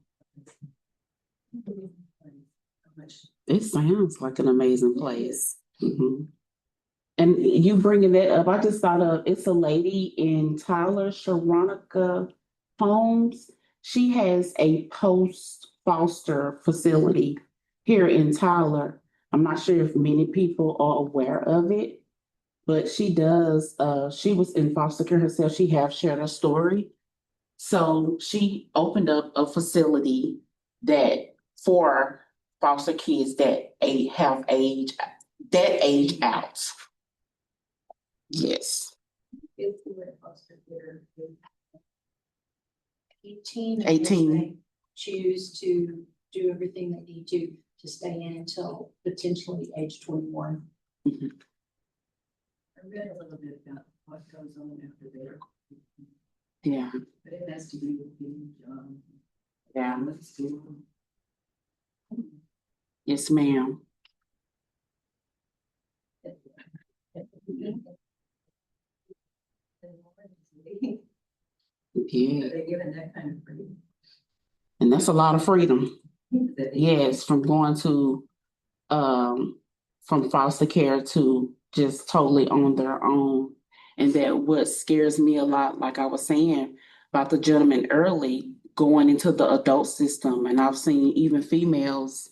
How much It sounds like an amazing place. Mhm. And you bringing that up, I just thought of, it's a lady in Tyler, Sharonica Homes. She has a post foster facility here in Tyler. I'm not sure if many people are aware of it, but she does, she was in foster care herself. She have shared her story. So she opened up a facility that for foster kids that have age out. Yes. kids who are in foster care? 18. 18. unless they choose to do everything they need to stay in until potentially age 21. I read a little bit about what goes on after they're, Yeah. but it has to do with getting jobs. Yeah. With school. Yes, ma'am. Yeah. They're given that kind of freedom. And that's a lot of freedom. Yes, from going to from foster care to just totally on their own. And that what scares me a lot, like I was saying about the gentleman early going into the adult system, and I've seen even females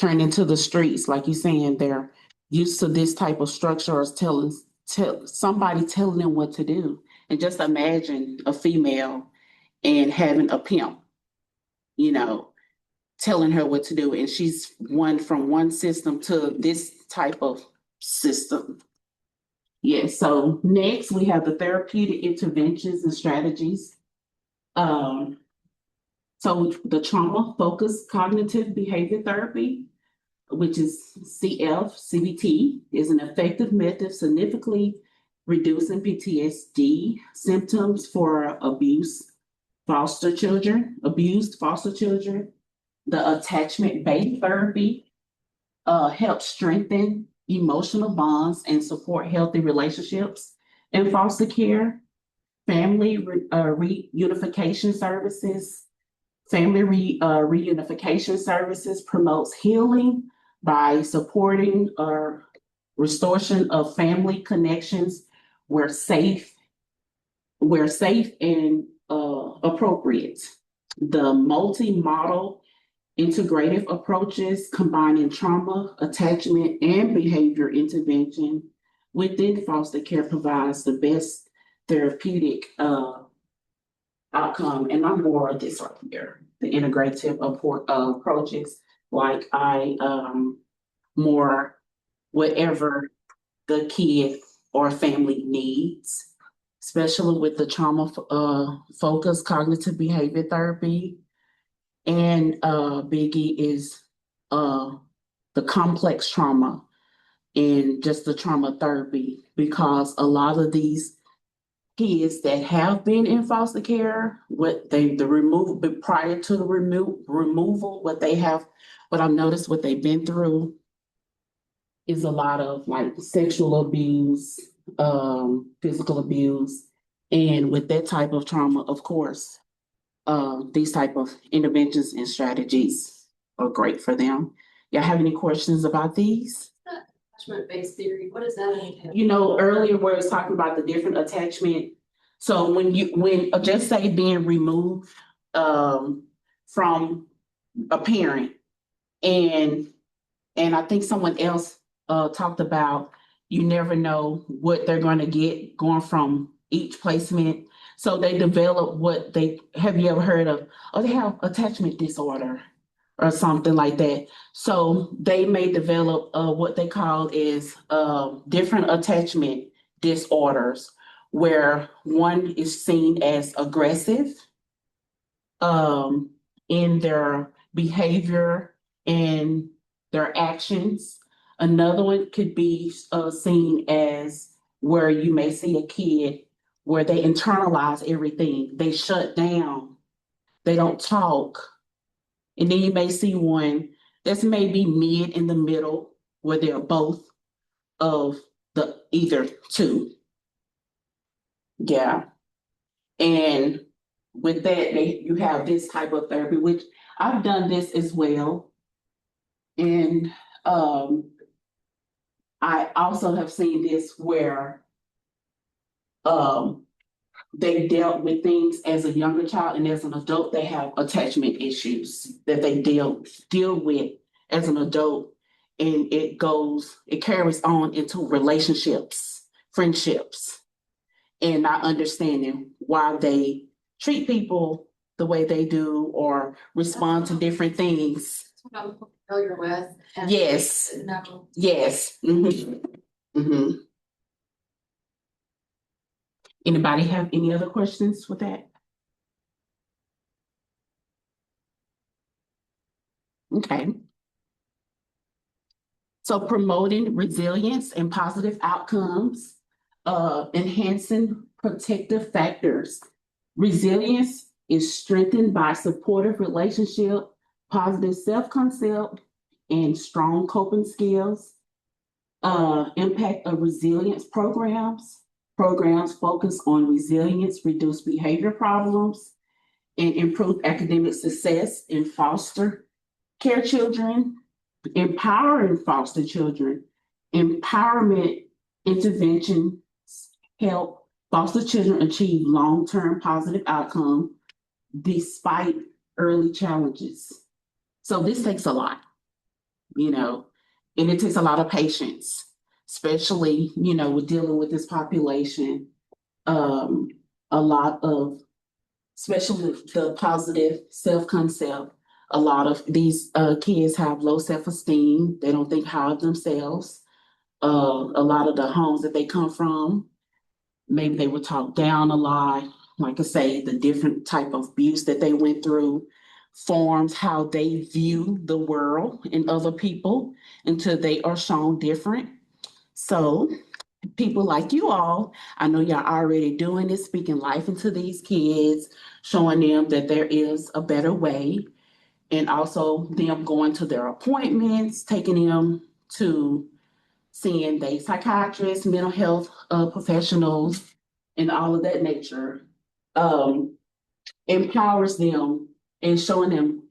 turn into the streets, like you saying, they're used to this type of structure or somebody telling them what to do. And just imagine a female and having a pimp, you know, telling her what to do. And she's from one system to this type of system. Yes. So next we have the therapeutic interventions and strategies. So the trauma focused cognitive behavior therapy, which is CBT, is an effective method significantly reducing PTSD symptoms for abused foster children. The attachment-based therapy helps strengthen emotional bonds and support healthy relationships in foster care. Reunification services. Reunification services promotes healing by supporting restoration of family connections where safe and appropriate. The multi-model integrative approaches combining trauma, attachment, and behavior intervention within foster care provides the best therapeutic outcome. And I'm more of this right here, the integrative approaches, like more whatever the kid or family needs, especially with the trauma focused cognitive behavior therapy. And biggie is the complex trauma and just the trauma therapy, because a lot of these kids that have been in foster care, prior to the removal, what I've noticed, what they've been through is a lot of like sexual abuse, physical abuse, and with that type of trauma, of course, these type of interventions and strategies are great for them. Y'all have any questions about these? Attachment-based theory, what does that entail? You know, earlier where it's talking about the different attachment. So when just say being removed from a parent, and I think someone else talked about you never know what they're going to get going from each placement. So they develop have you ever heard of, they have attachment disorder or something like that. So they may develop what they call is different attachment disorders, where one is seen as aggressive in their behavior and their actions. Another one could be seen as where you may see a kid where they internalize everything, they shut down, they don't talk. And then you may see one that's maybe mid in the middle, where they're both of the either two. Yeah. And with that, you have this type of therapy, which I've done this as well. And I also have seen this where they dealt with things as a younger child, and as an adult, they have attachment issues that they deal with as an adult. And it carries on into relationships, friendships, and not understanding why they treat people the way they do or respond to different things. That's what I'm familiar with. and Yes, No. yes. Anybody have any other questions with that? Okay. So promoting resilience and positive outcomes, enhancing protective factors. Resilience is strengthened by supportive relationship, positive self-concept, and strong coping skills. Impact of resilience programs. Programs focus on resilience, reduce behavior problems, and improve academic success in foster care children, empowering foster children. Empowerment interventions help foster children achieve long-term positive outcome despite early challenges. So this takes a lot, and it takes a lot of patience, especially, with dealing with this population. A lot of, especially the positive self-concept, a lot of these kids have low self-esteem. They don't think high of themselves. A lot of the homes that they come from, maybe they were talked down a lot. Like I say, the different type of abuse that they went through forms how they view the world and other people until they are shown different. So people like you all, I know y'all already doing this, speaking life into these kids, showing them that there is a better way, and also them going to their appointments, taking them to seeing the psychiatrists, mental health professionals, and all of that nature, empowers them and showing them,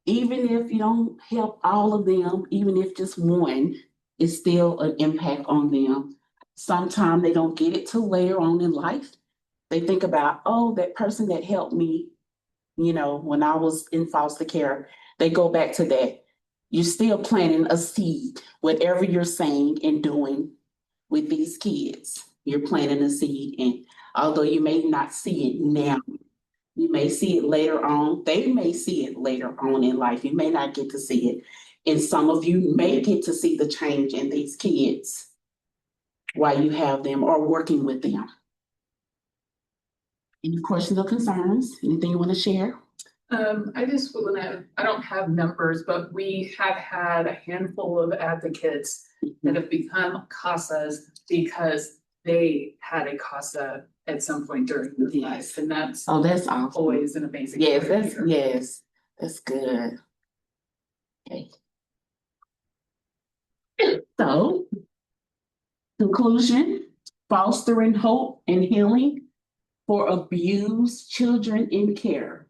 even if you don't help all of them, even if just one, it's still an impact on them. Sometimes they don't get it till later on in life. They think about, oh, that person that helped me, when I was in foster care, they go back to that. You're still planting a seed, whatever you're saying and doing with these kids. You're planting a seed, and although you may not see it now, you may see it later on. They may see it later on in life. You may not get to see it. And some of you may get to see the change in these kids while you have them or working with them. Any questions or concerns? Anything you want to share? I just want to, I don't have numbers, but we have had a handful of advocates that have become CASAs because they had a CASA at some point during their life, and that's awesome. Always an amazing. Yes, that's good. Okay. So, conclusion: fostering hope and healing for abused children in care.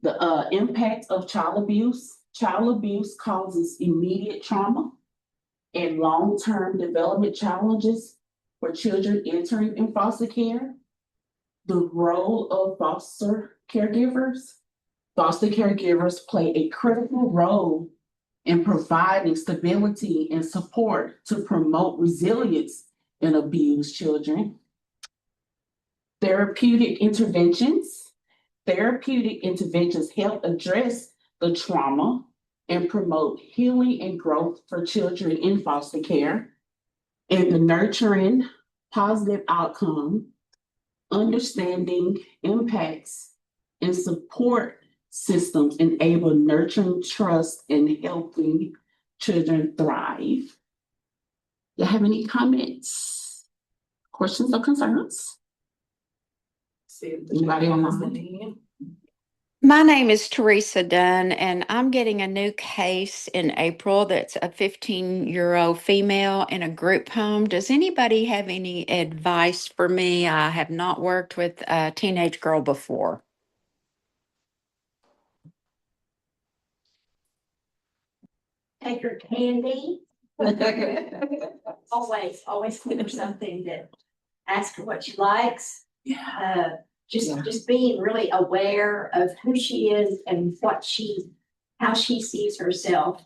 The impact of child abuse. Child abuse causes immediate trauma and long-term development challenges for children entering in foster care. The role of foster caregivers. Foster caregivers play a critical role in providing stability and support to promote resilience in abused children. Therapeutic interventions. Therapeutic interventions help address the trauma and promote healing and growth for children in foster care. And the nurturing positive outcome, understanding impacts, and support systems enable nurturing trust and helping children thrive. Do you have any comments, questions, or concerns? See if Anybody online? My name is Teresa Dunn, and I'm getting a new case in April that's a 15-year-old female in a group home. Does anybody have any advice for me? I have not worked with a teenage girl before. Take her candy. Always give her something to ask her what she likes. Just being really aware of who she is and how she sees herself.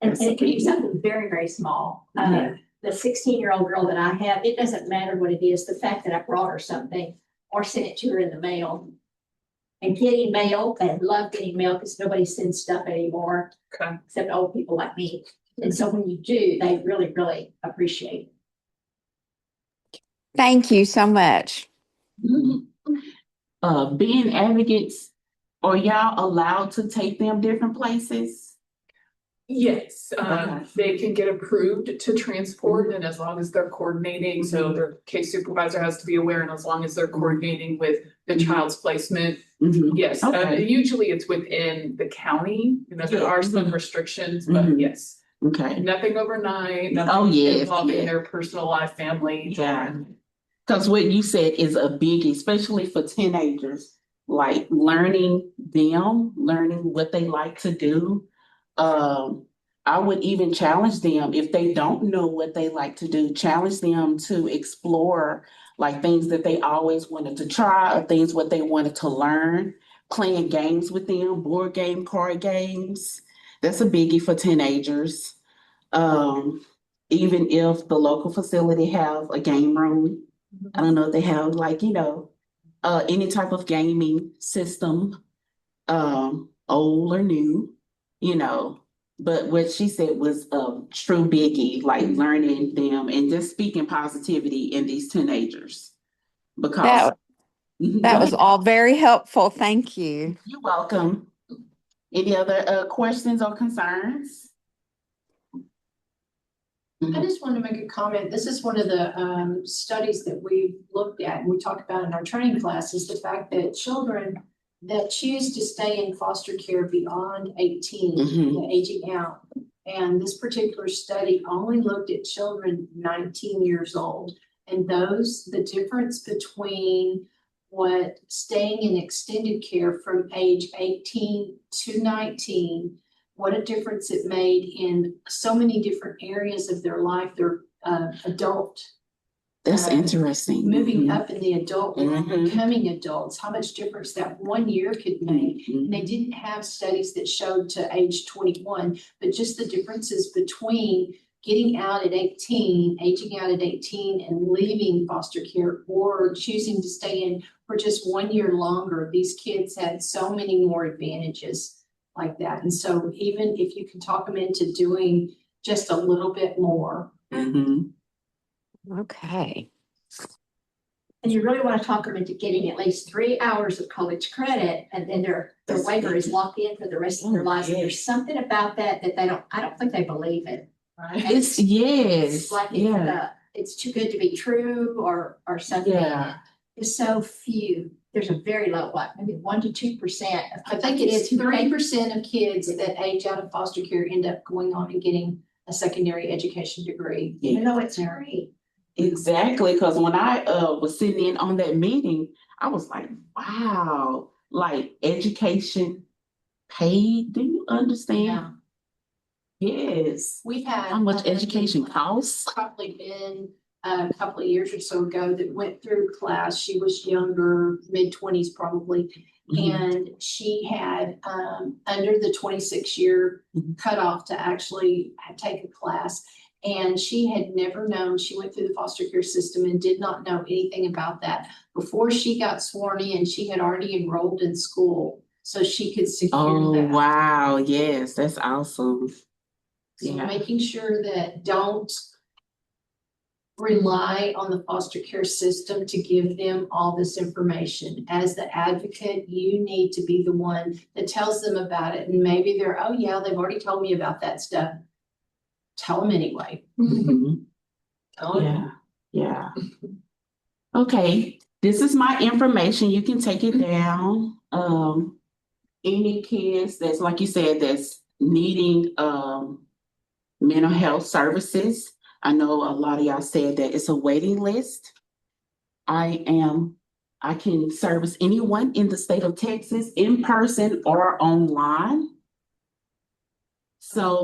And it could be something very, very small. The 16-year-old girl that I have, it doesn't matter what it is, the fact that I brought her something or sent it to her in the mail. And getting mail, I love getting mail because nobody sends stuff anymore. Okay. Except old people like me. And so when you do, they really, really appreciate it. Thank you so much. Being advocates, are y'all allowed to take them different places? Yes, Okay. they can get approved to transport, and as long as they're coordinating, so their case supervisor has to be aware, and as long as they're coordinating with the child's placement. Yes, Okay. usually it's within the county, you know, there are some restrictions, but yes. Okay. Nothing overnight, Oh, nothing yes, involving yeah. their personal life, family. Yeah. Because what you said is a biggie, especially for teenagers, like learning what they like to do. I would even challenge them if they don't know what they like to do, challenge them to explore like things that they always wanted to try or things what they wanted to learn, playing games with them, board game, card games. That's a biggie for teenagers. Even if the local facility have a game room, I don't know if they have like, any type of gaming system, old or new, but what she said was a true biggie, like learning them and just speaking positivity in these teenagers. Because That was all very helpful. Thank you. You're welcome. Any other questions or concerns? I just want to make a comment. This is one of the studies that we looked at and we talked about in our training classes, the fact that children that choose to stay in foster care beyond 18, the aging out. And this particular study only looked at children 19 years old. And the difference between what staying in extended care from age 18 to 19, what a difference it made in so many different areas of their life, their adult. That's interesting. Moving up in the adult world, becoming adults, how much difference that 1 year could make. And they didn't have studies that showed to age 21, but just the differences between getting out at 18, aging out at 18 and leaving foster care or choosing to stay in for just 1 year longer. These kids had so many more advantages like that. And so even if you can talk them into doing just a little bit more. Okay. And you really want to talk them into getting at least 3 hours of college credit, and then their waiver is locked in for the rest of their lives. And there's something about that I don't think they believe it. Right? It's like it's too good to be true or something. Yeah. There's so few. There's a very low, maybe 1 to 2%. I think it is 3% of kids that age out of foster care end up going on and getting a secondary education degree. Even though it's free. Exactly, because when I was sitting in on that meeting, I was like, wow, like education paid. Do you understand? Yes. We've had how much education costs? Probably been a couple of years or so ago that went through class. She was younger, mid-20s probably. And she had under the 26-year cutoff to actually take a class. And she had never known, she went through the foster care system and did not know anything about that. Before she got sworn in, she had already enrolled in school so she could secure that. Oh, wow. Yes, that's awesome. So making sure that don't rely on the foster care system to give them all this information. As the advocate, you need to be the one that tells them about it. And maybe they're, oh yeah, they've already told me about that stuff. Tell them anyway. Tell them. Yeah. Okay, this is my information. You can take it down. any kids that's, like you said, that's needing mental health services. I know a lot of y'all said that it's a waiting list. I can service anyone in the state of Texas in person or online. So